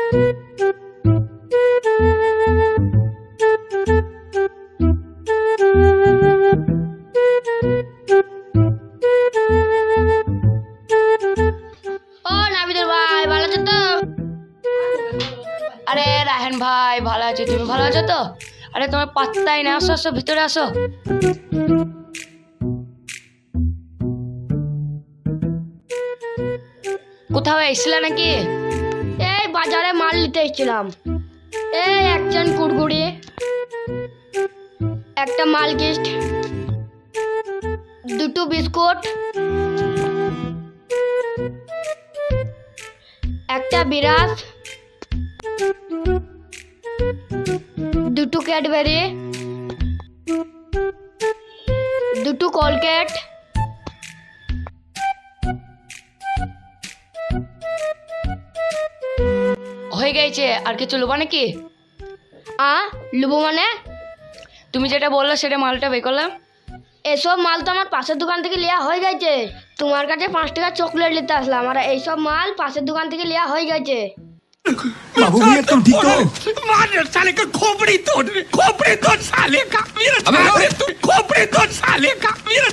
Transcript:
আরে রায়হান ভাই ভালো আছি, তুমি ভালো আছো তো? আরে তোমার পাত্তাই না, আসো আসো ভিতরে আসো। কোথাও এসেছিলে নাকি? এই বাজারে মাল নিতে এসেছিলাম। এই একজন কুড়কুড়ি, একটা মাল গিস্ট, দুটো বিস্কুট, একটা বিরাস, দুটো ক্যাডবেরি, দুটো কোলগেট, হয়ে গেছে। আর কিছু লোবা নাকি? লুবো মানে? তুমি যেটা বললে সেটা মালটা বের করলাম। এসব মাল তো আমার পাশের দোকান থেকে নেওয়া হয়ে গেছে। তোমার কাছে 5 টাকা চকলেট নিতে আসলাম, আর এইসব মাল পাশের দোকান থেকে নেওয়া হয়ে গেছে। बाबू भैया तुम ठीक हो? मार साले का खोपड़ी तोड़ साले का, मेरा खोपड़ी तोड़ साले का, मेरा